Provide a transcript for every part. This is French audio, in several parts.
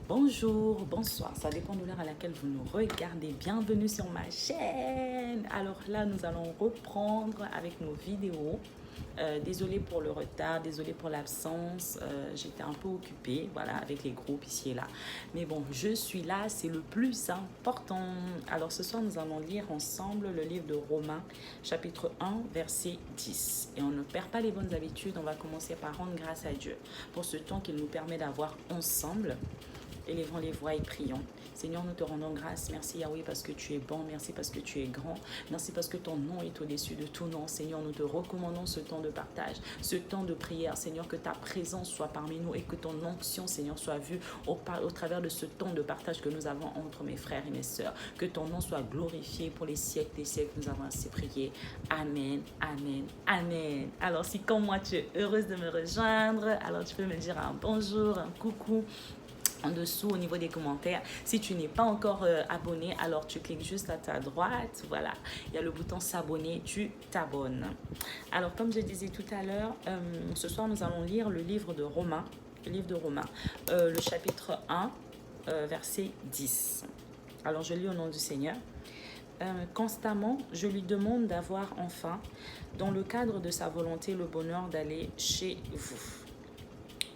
Bonjour, bonsoir, ça dépend de l'heure à laquelle vous nous regardez. Bienvenue sur ma chaîne. Alors là, nous allons reprendre avec nos vidéos. Désolée pour le retard, désolée pour l'absence. J'étais un peu occupée, voilà, avec les groupes ici et là. Mais bon, je suis là, c'est le plus important. Alors ce soir, nous allons lire ensemble le livre de Romains, chapitre 1, verset 10. Et on ne perd pas les bonnes habitudes, on va commencer par rendre grâce à Dieu pour ce temps qu'il nous permet d'avoir ensemble. Élevons les voix et prions. Seigneur, nous te rendons grâce. Merci Yahweh parce que tu es bon. Merci parce que tu es grand. Merci parce que ton nom est au-dessus de tout nom. Seigneur, nous te recommandons ce temps de partage, ce temps de prière. Seigneur, que ta présence soit parmi nous et que ton onction, Seigneur, soit vue au travers de ce temps de partage que nous avons entre mes frères et mes sœurs. Que ton nom soit glorifié pour les siècles des siècles. Nous avons ainsi prié. Amen, amen, amen. Alors, si comme moi, tu es heureuse de me rejoindre, alors tu peux me dire un bonjour, un coucou en dessous au niveau des commentaires. Si tu n'es pas encore abonné, alors tu cliques juste à ta droite. Voilà, il y a le bouton s'abonner, tu t'abonnes. Alors comme je disais tout à l'heure, ce soir nous allons lire le livre de Romains, le chapitre 1, verset 10. Alors je lis au nom du Seigneur. Constamment, je lui demande d'avoir enfin, dans le cadre de sa volonté, le bonheur d'aller chez vous.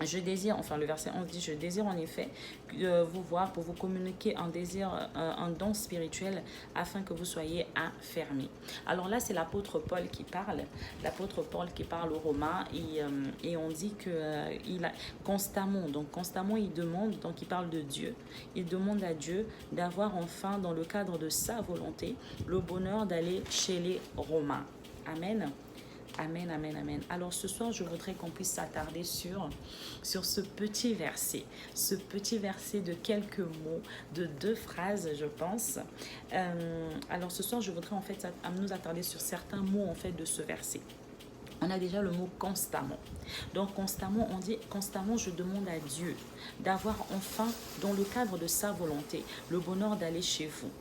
Je désire, enfin le verset 11 dit, je désire en effet vous voir pour vous communiquer un désir, un don spirituel afin que vous soyez affermis. Alors là, c'est l'apôtre Paul qui parle aux Romains et on dit qu'il a constamment, il demande, donc il parle de Dieu, il demande à Dieu d'avoir enfin dans le cadre de sa volonté le bonheur d'aller chez les Romains. Amen. Amen, amen, amen. Alors ce soir, je voudrais qu'on puisse s'attarder sur ce petit verset de quelques mots, de 2 phrases, je pense. Alors ce soir, je voudrais en fait nous attarder sur certains mots en fait de ce verset. On a déjà le mot constamment. Donc constamment, on dit constamment, je demande à Dieu d'avoir enfin, dans le cadre de sa volonté, le bonheur d'aller chez vous.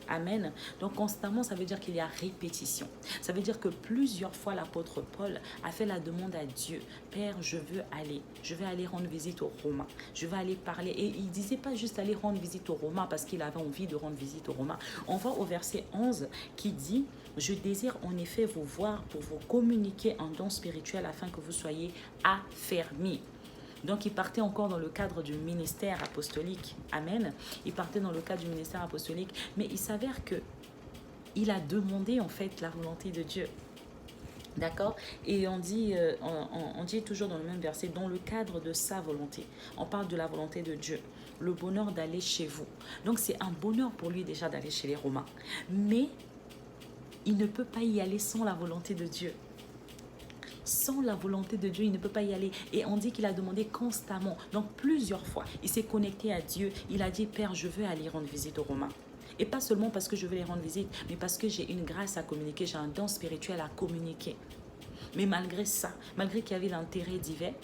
Amen. Donc constamment, ça veut dire qu'il y a répétition. Ça veut dire que plusieurs fois l'apôtre Paul a fait la demande à Dieu. Père, je vais aller rendre visite aux Romains. Je vais aller parler. Et il ne disait pas juste aller rendre visite aux Romains parce qu'il avait envie de rendre visite aux Romains. On va au verset 11 qui dit, je désire en effet vous voir pour vous communiquer un don spirituel afin que vous soyez affermis. Donc, il partait encore dans le cadre du ministère apostolique. Amen. Il partait dans le cadre du ministère apostolique. Mais il s'avère qu'il a demandé en fait la volonté de Dieu. D'accord. Et on dit toujours dans le même verset, dans le cadre de sa volonté. On parle de la volonté de Dieu. Le bonheur d'aller chez vous. Donc, c'est un bonheur pour lui déjà d'aller chez les Romains. Mais il ne peut pas y aller sans la volonté de Dieu. Sans la volonté de Dieu, il ne peut pas y aller. Et on dit qu'il a demandé constamment. Donc plusieurs fois, il s'est connecté à Dieu. Il a dit, Père, je veux aller rendre visite aux Romains. Et pas seulement parce que je veux les rendre visite, mais parce que j'ai une grâce à communiquer, j'ai un don spirituel à communiquer. Mais malgré ça, malgré qu'il y avait l'intérêt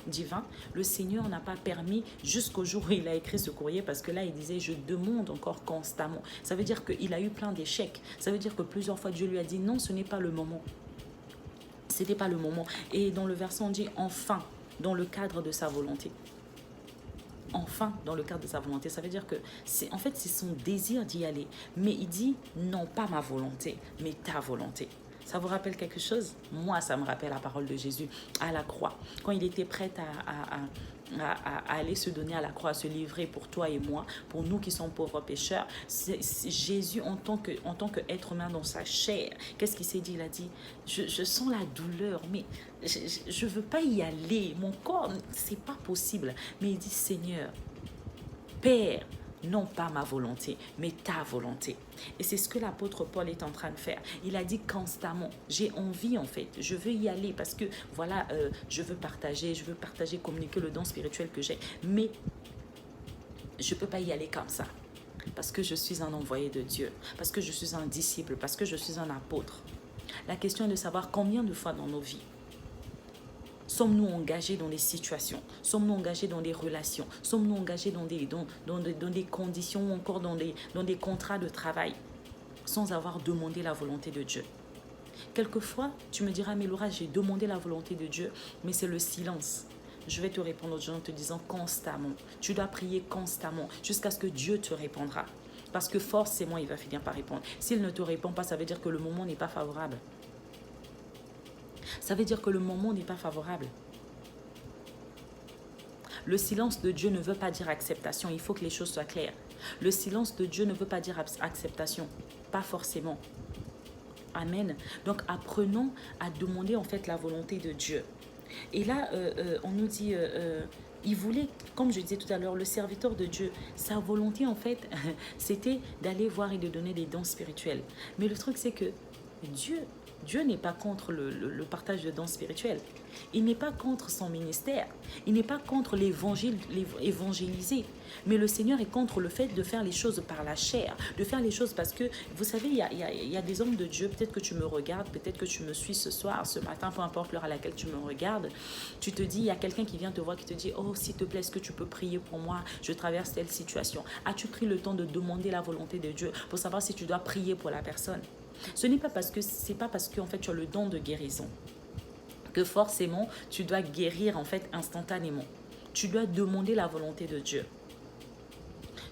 divin, le Seigneur n'a pas permis jusqu'au jour où il a écrit ce courrier, parce que là, il disait, je demande encore constamment. Ça veut dire qu'il a eu plein d'échecs. Ça veut dire que plusieurs fois, Dieu lui a dit, non, ce n'est pas le moment. C'était pas le moment. Et dans le verset, on dit enfin, dans le cadre de sa volonté. Enfin, dans le cadre de sa volonté. Ça veut dire que c'est son désir d'y aller. Mais il dit, non pas ma volonté, mais ta volonté. Ça vous rappelle quelque chose? Moi, ça me rappelle la parole de Jésus à la croix. Quand il était prêt à aller se donner à la croix, à se livrer pour toi et moi, pour nous qui sommes pauvres pécheurs, c'est Jésus en tant qu'être humain dans sa chair, qu'est-ce qu'il s'est dit? Il a dit, je sens la douleur, mais je ne veux pas y aller, mon corps, c'est pas possible. Mais il dit, Seigneur, Père, non pas ma volonté, mais ta volonté. Et c'est ce que l'apôtre Paul est en train de faire. Il a dit constamment, j'ai envie en fait, je veux y aller parce que voilà, je veux partager, communiquer le don spirituel que j'ai. Mais je ne peux pas y aller comme ça. Parce que je suis un envoyé de Dieu, parce que je suis un disciple, parce que je suis un apôtre. La question est de savoir combien de fois dans nos vies sommes-nous engagés dans des situations? Sommes-nous engagés dans des relations? Sommes-nous engagés dans des conditions ou encore dans des contrats de travail sans avoir demandé la volonté de Dieu? Quelquefois, tu me diras, mais Laura, j'ai demandé la volonté de Dieu, mais c'est le silence. Je vais te répondre aujourd'hui en te disant constamment. Tu dois prier constamment jusqu'à ce que Dieu te répondra. Parce que forcément, il va finir par répondre. S'il ne te répond pas, ça veut dire que le moment n'est pas favorable. Ça veut dire que le moment n'est pas favorable. Le silence de Dieu ne veut pas dire acceptation. Il faut que les choses soient claires. Le silence de Dieu ne veut pas dire acceptation. Pas forcément. Amen. Donc, apprenons à demander en fait la volonté de Dieu. Et là, on nous dit, il voulait, comme je disais tout à l'heure, le serviteur de Dieu, sa volonté en fait, c'était d'aller voir et de donner des dons spirituels. Mais le truc, c'est que Dieu n'est pas contre le partage de dons spirituels. Il n'est pas contre son ministère. Il n'est pas contre l'évangéliser. Mais le Seigneur est contre le fait de faire les choses par la chair. De faire les choses parce que, vous savez, il y a des hommes de Dieu. Peut-être que tu me regardes, peut-être que tu me suis ce soir, ce matin, peu importe l'heure à laquelle tu me regardes. Tu te dis, il y a quelqu'un qui vient te voir, qui te dit, oh, s'il te plaît, est-ce que tu peux prier pour moi? Je traverse telle situation. As-tu pris le temps de demander la volonté de Dieu pour savoir si tu dois prier pour la personne? Ce n'est pas parce que en fait tu as le don de guérison que forcément tu dois guérir en fait instantanément. Tu dois demander la volonté de Dieu.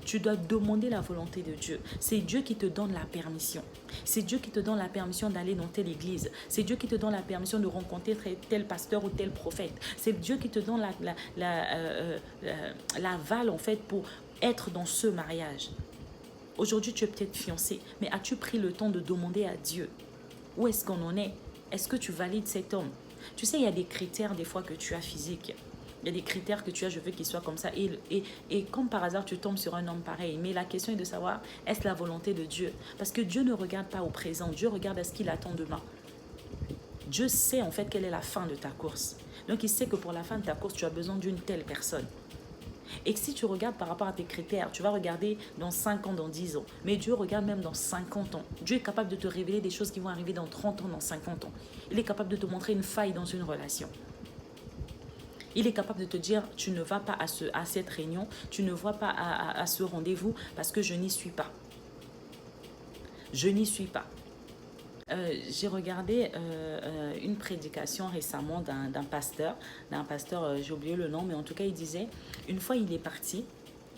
Tu dois demander la volonté de Dieu. C'est Dieu qui te donne la permission. C'est Dieu qui te donne la permission d'aller dans telle église. C'est Dieu qui te donne la permission de rencontrer tel pasteur ou tel prophète. C'est Dieu qui te donne l'aval en fait pour être dans ce mariage. Aujourd'hui, tu es peut-être fiancé, mais as-tu pris le temps de demander à Dieu où est-ce qu'on en est? Est-ce que tu valides cet homme? Tu sais, il y a des critères des fois que tu as physiques. Il y a des critères que tu as, je veux qu'il soit comme ça. Et comme par hasard, tu tombes sur un homme pareil. Mais la question est de savoir, est-ce la volonté de Dieu? Parce que Dieu ne regarde pas au présent. Dieu regarde à ce qu'il attend demain. Dieu sait en fait quelle est la fin de ta course. Donc, il sait que pour la fin de ta course, tu as besoin d'une telle personne. Et que si tu regardes par rapport à tes critères, tu vas regarder dans 5 ans, dans 10 ans. Mais Dieu regarde même dans 50 ans. Dieu est capable de te révéler des choses qui vont arriver dans 30 ans, dans 50 ans. Il est capable de te montrer une faille dans une relation. Il est capable de te dire, tu ne vas pas à cette réunion, tu ne vas pas à ce rendez-vous parce que je n'y suis pas. Je n'y suis pas. J'ai regardé une prédication récemment d'un pasteur, j'ai oublié le nom, mais en tout cas il disait, une fois il est parti,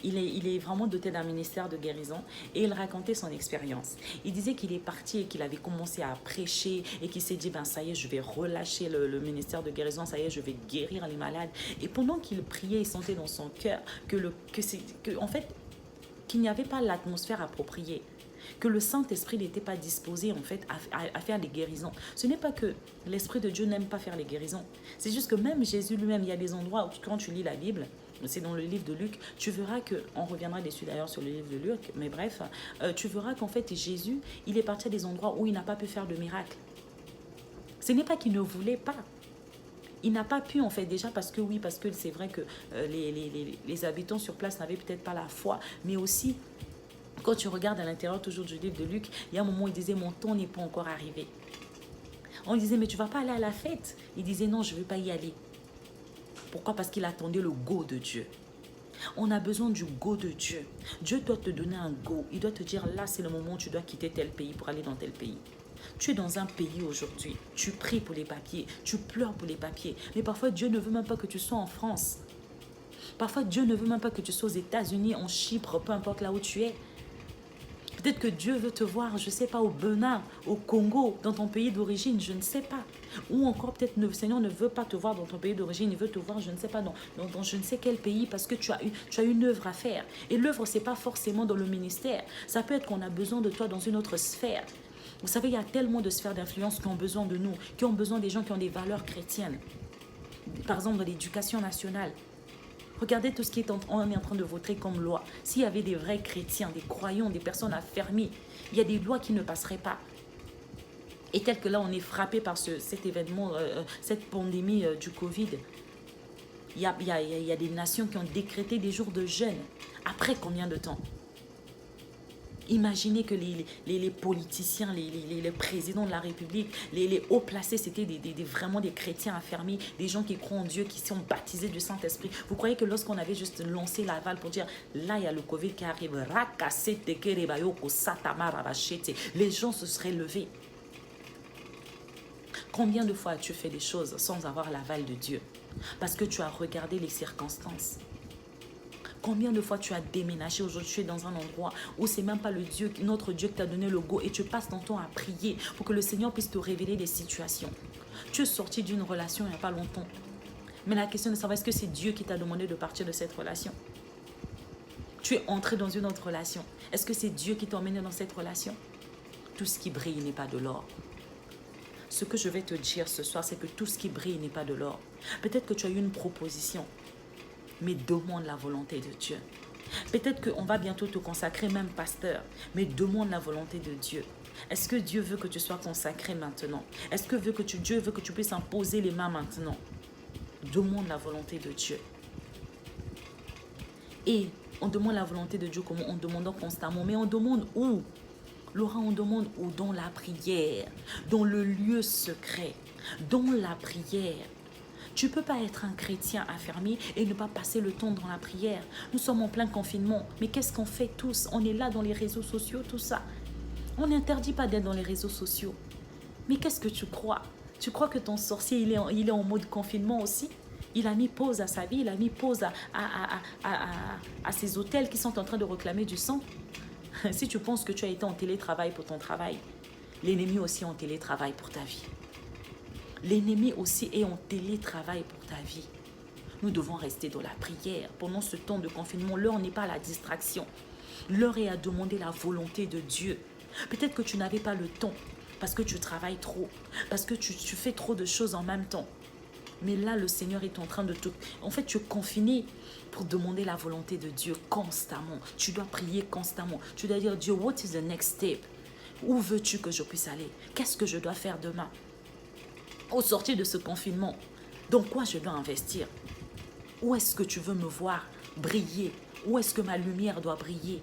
il est vraiment doté d'un ministère de guérison et il racontait son expérience. Il disait qu'il est parti et qu'il avait commencé à prêcher et qu'il s'est dit, ben ça y est, je vais relâcher le ministère de guérison, ça y est, je vais guérir les malades. Et pendant qu'il priait, il sentait dans son cœur en fait, qu'il n'y avait pas l'atmosphère appropriée, que le Saint-Esprit n'était pas disposé en fait à faire les guérisons. Ce n'est pas que l'Esprit de Dieu n'aime pas faire les guérisons. C'est juste que même Jésus lui-même, il y a des endroits où quand tu lis la Bible, c'est dans le livre de Luc, tu verras que, on reviendra dessus d'ailleurs sur le livre de Luc, mais bref, tu verras qu'en fait Jésus, il est parti à des endroits où il n'a pas pu faire de miracles. Ce n'est pas qu'il ne voulait pas. Il n'a pas pu en fait déjà parce que c'est vrai que les habitants sur place n'avaient peut-être pas la foi, mais aussi quand tu regardes à l'intérieur toujours du livre de Luc, il y a un moment où il disait, mon temps n'est pas encore arrivé. On disait, mais tu ne vas pas aller à la fête? Il disait, non, je ne veux pas y aller. Pourquoi? Parce qu'il attendait le go de Dieu. On a besoin du go de Dieu. Dieu doit te donner un go. Il doit te dire, là, c'est le moment où tu dois quitter tel pays pour aller dans tel pays. Tu es dans un pays aujourd'hui. Tu pries pour les papiers. Tu pleures pour les papiers. Mais parfois, Dieu ne veut même pas que tu sois en France. Parfois, Dieu ne veut même pas que tu sois aux États-Unis, en Chypre, peu importe là où tu es. Peut-être que Dieu veut te voir, je ne sais pas, au Bénin, au Congo, dans ton pays d'origine, je ne sais pas. Ou encore peut-être le Seigneur ne veut pas te voir dans ton pays d'origine, il veut te voir, je ne sais pas, dans je ne sais quel pays, parce que tu as une œuvre à faire. Et l'œuvre, ce n'est pas forcément dans le ministère. Ça peut être qu'on a besoin de toi dans une autre sphère. Vous savez, il y a tellement de sphères d'influence qui ont besoin de nous, qui ont besoin des gens qui ont des valeurs chrétiennes. Par exemple, dans l'éducation nationale. Regardez tout ce qui est en train de voter comme loi. S'il y avait des vrais chrétiens, des croyants, des personnes affermies, il y a des lois qui ne passeraient pas. Et tel que là, on est frappé par cet événement, cette pandémie du Covid, il y a des nations qui ont décrété des jours de jeûne. Après combien de temps? Imaginez que les politiciens, les présidents de la République, les hauts placés, c'était vraiment des chrétiens affermis, des gens qui croient en Dieu, qui sont baptisés du Saint-Esprit. Vous croyez que lorsqu'on avait juste lancé l'aval pour dire, là, il y a le Covid qui arrive, les gens se seraient levés. Combien de fois as-tu fait des choses sans avoir l'aval de Dieu? Parce que tu as regardé les circonstances. Combien de fois tu as déménagé aujourd'hui, tu es dans un endroit où c'est même pas notre Dieu qui t'a donné le go et tu passes ton temps à prier pour que le Seigneur puisse te révéler des situations. Tu es sorti d'une relation il n'y a pas longtemps. Mais la question est de savoir, est-ce que c'est Dieu qui t'a demandé de partir de cette relation? Tu es entré dans une autre relation. Est-ce que c'est Dieu qui t'a emmené dans cette relation? Tout ce qui brille n'est pas de l'or. Ce que je vais te dire ce soir, c'est que tout ce qui brille n'est pas de l'or. Peut-être que tu as eu une proposition, mais demande la volonté de Dieu. Peut-être qu'on va bientôt te consacrer même pasteur, mais demande la volonté de Dieu. Est-ce que Dieu veut que tu sois consacré maintenant? Est-ce que Dieu veut que tu puisses imposer les mains maintenant? Demande la volonté de Dieu. Et on demande la volonté de Dieu comment? En demandant constamment. Mais on demande où? Laura, on demande où? Dans la prière, dans le lieu secret, dans la prière. Tu ne peux pas être un chrétien affermi et ne pas passer le temps dans la prière. Nous sommes en plein confinement, mais qu'est-ce qu'on fait tous? On est là dans les réseaux sociaux, tout ça. On n'interdit pas d'être dans les réseaux sociaux. Mais qu'est-ce que tu crois? Tu crois que ton sorcier, il est en mode confinement aussi? Il a mis pause à sa vie, il a mis pause à ces hôtels qui sont en train de réclamer du sang. Si tu penses que tu as été en télétravail pour ton travail, l'ennemi aussi est en télétravail pour ta vie. L'ennemi aussi est en télétravail pour ta vie. Nous devons rester dans la prière. Pendant ce temps de confinement, l'heure n'est pas à la distraction. L'heure est à demander la volonté de Dieu. Peut-être que tu n'avais pas le temps parce que tu travailles trop, parce que tu fais trop de choses en même temps. Mais là, le Seigneur est en train de te... En fait, tu es confiné pour demander la volonté de Dieu constamment. Tu dois prier constamment. Tu dois dire, Dieu, what is the next step? Où veux-tu que je puisse aller? Qu'est-ce que je dois faire demain? Au sortir de ce confinement, dans quoi je dois investir? Où est-ce que tu veux me voir briller? Où est-ce que ma lumière doit briller?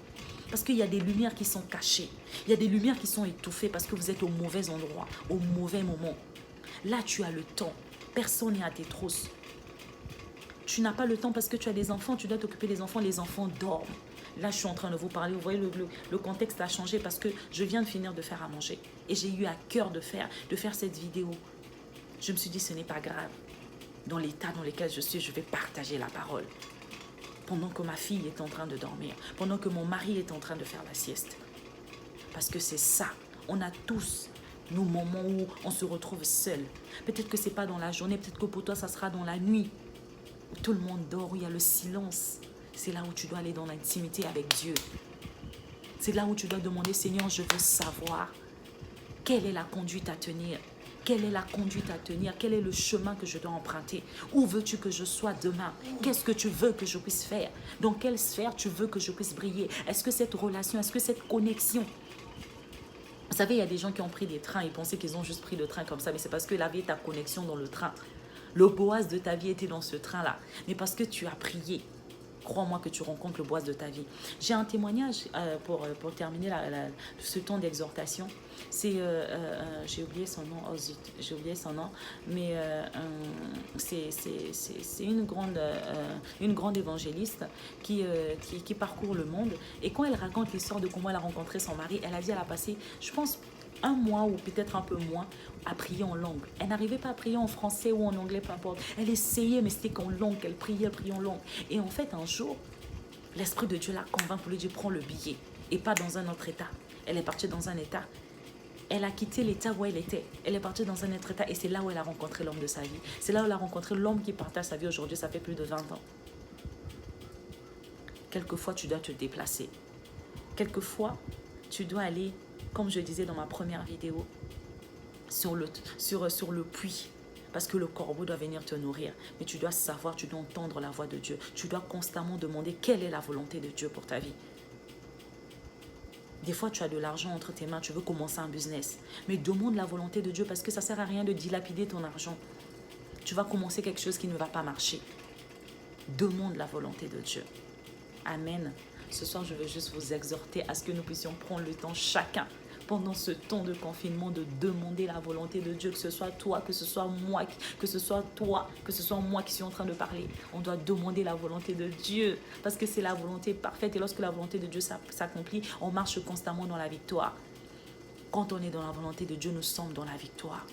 Parce qu'il y a des lumières qui sont cachées. Il y a des lumières qui sont étouffées parce que vous êtes au mauvais endroit, au mauvais moment. Là, tu as le temps. Personne n'est à tes trousses. Tu n'as pas le temps parce que tu as des enfants, tu dois t'occuper des enfants, les enfants dorment. Là, je suis en train de vous parler, vous voyez, le contexte a changé parce que je viens de finir de faire à manger. Et j'ai eu à cœur de faire cette vidéo. Je me suis dit, ce n'est pas grave. Dans l'état dans lequel je suis, je vais partager la parole. Pendant que ma fille est en train de dormir, pendant que mon mari est en train de faire la sieste. Parce que c'est ça, on a tous nos moments où on se retrouve seul. Peut-être que ce n'est pas dans la journée, peut-être que pour toi, ça sera dans la nuit. Où tout le monde dort, où il y a le silence. C'est là où tu dois aller dans l'intimité avec Dieu. C'est là où tu dois demander, Seigneur, je veux savoir quelle est la conduite à tenir. Quelle est la conduite à tenir? Quel est le chemin que je dois emprunter? Où veux-tu que je sois demain? Qu'est-ce que tu veux que je puisse faire? Dans quelle sphère tu veux que je puisse briller? Est-ce que cette relation, est-ce que cette connexion... Vous savez, il y a des gens qui ont pris des trains et pensaient qu'ils ont juste pris le train comme ça, mais c'est parce que la vie est ta connexion dans le train. Le Boaz de ta vie était dans ce train-là, mais parce que tu as prié. Crois-moi que tu rencontres le Boaz de ta vie. J'ai un témoignage pour terminer ce temps d'exhortation. C'est, j'ai oublié son nom, oh zut, j'ai oublié son nom, mais c'est une grande évangéliste qui parcourt le monde. Et quand elle raconte l'histoire de comment elle a rencontré son mari, elle a dit qu'elle a passé, je pense, un mois ou peut-être un peu moins à prier en langue. Elle n'arrivait pas à prier en français ou en anglais, peu importe. Elle essayait, mais c'était qu'en langue, elle priait en langue. Et en fait, un jour, l'Esprit de Dieu l'a convaincu pour lui dire, prends le billet. Et pas dans un autre état. Elle est partie dans un état. Elle a quitté l'état où elle était. Elle est partie dans un autre état. Et c'est là où elle a rencontré l'homme de sa vie. C'est là où elle a rencontré l'homme qui partage sa vie aujourd'hui. Ça fait plus de 20 ans. Quelquefois, tu dois te déplacer. Quelquefois, tu dois aller, comme je disais dans ma première vidéo, sur le puits. Parce que le corbeau doit venir te nourrir. Mais tu dois savoir, tu dois entendre la voix de Dieu. Tu dois constamment demander quelle est la volonté de Dieu pour ta vie. Des fois, tu as de l'argent entre tes mains, tu veux commencer un business. Mais demande la volonté de Dieu parce que ça ne sert à rien de dilapider ton argent. Tu vas commencer quelque chose qui ne va pas marcher. Demande la volonté de Dieu. Amen. Ce soir, je veux juste vous exhorter à ce que nous puissions prendre le temps chacun pendant ce temps de confinement de demander la volonté de Dieu, que ce soit toi, que ce soit moi, que ce soit toi, que ce soit moi qui suis en train de parler. On doit demander la volonté de Dieu parce que c'est la volonté parfaite et lorsque la volonté de Dieu s'accomplit, on marche constamment dans la victoire. Quand on est dans la volonté de Dieu, nous sommes dans la victoire.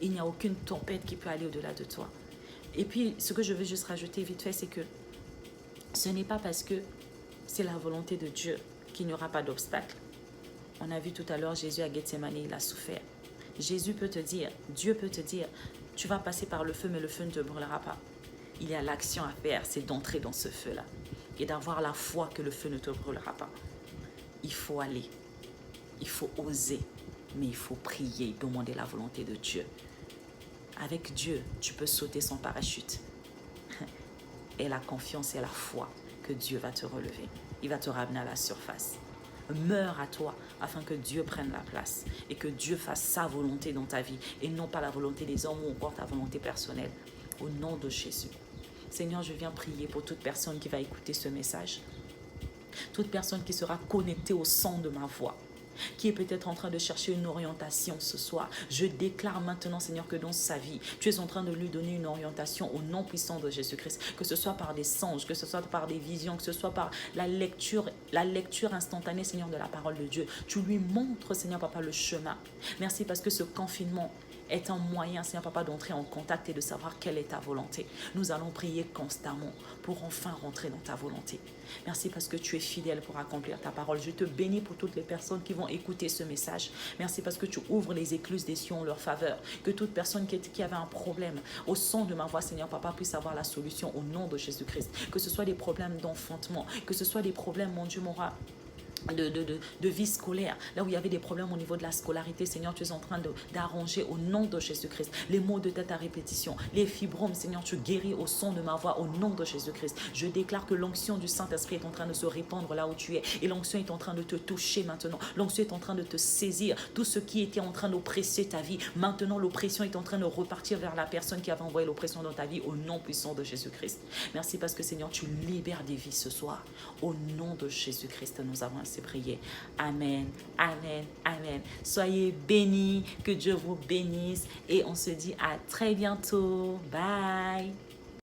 Il n'y a aucune tempête qui peut aller au-delà de toi. Et puis, ce que je veux juste rajouter vite fait, c'est que ce n'est pas parce que c'est la volonté de Dieu qu'il n'y aura pas d'obstacle. On a vu tout à l'heure, Jésus à Gethsemane, il a souffert. Jésus peut te dire, Dieu peut te dire, tu vas passer par le feu, mais le feu ne te brûlera pas. Il y a l'action à faire, c'est d'entrer dans ce feu-là et d'avoir la foi que le feu ne te brûlera pas. Il faut aller, il faut oser, mais il faut prier, demander la volonté de Dieu. Avec Dieu, tu peux sauter sans parachute. Et la confiance et la foi que Dieu va te relever. Il va te ramener à la surface. Meurs à toi afin que Dieu prenne la place et que Dieu fasse sa volonté dans ta vie et non pas la volonté des hommes ou encore ta volonté personnelle. Au nom de Jésus. Seigneur, je viens prier pour toute personne qui va écouter ce message. Toute personne qui sera connectée au son de ma voix, qui est peut-être en train de chercher une orientation ce soir. Je déclare maintenant, Seigneur, que dans sa vie, tu es en train de lui donner une orientation au nom puissant de Jésus-Christ, que ce soit par des songes, que ce soit par des visions, que ce soit par la lecture instantanée, Seigneur, de la parole de Dieu. Tu lui montres, Seigneur Papa, le chemin. Merci parce que ce confinement est un moyen, Seigneur Papa, d'entrer en contact et de savoir quelle est ta volonté. Nous allons prier constamment pour enfin rentrer dans ta volonté. Merci parce que tu es fidèle pour accomplir ta parole. Je te bénis pour toutes les personnes qui vont écouter ce message. Merci parce que tu ouvres les écluses des cieux en leur faveur. Que toute personne qui avait un problème au son de ma voix, Seigneur Papa, puisse avoir la solution au nom de Jésus-Christ. Que ce soit des problèmes d'enfantement, que ce soit des problèmes, mon Dieu, mon roi, de vie scolaire, là où il y avait des problèmes au niveau de la scolarité, Seigneur, tu es en train d'arranger au nom de Jésus-Christ. Les maux de tête à répétition, les fibromes, Seigneur, tu guéris au son de ma voix au nom de Jésus-Christ. Je déclare que l'onction du Saint-Esprit est en train de se répandre là où tu es et l'onction est en train de te toucher maintenant. L'onction est en train de te saisir. Tout ce qui était en train d'oppresser ta vie, maintenant l'oppression est en train de repartir vers la personne qui avait envoyé l'oppression dans ta vie au nom puissant de Jésus-Christ. Merci parce que, Seigneur, tu libères des vies ce soir. Au nom de Jésus-Christ, nous avons ainsi prié. Amen, amen, amen. Soyez bénis, que Dieu vous bénisse et on se dit à très bientôt. Bye.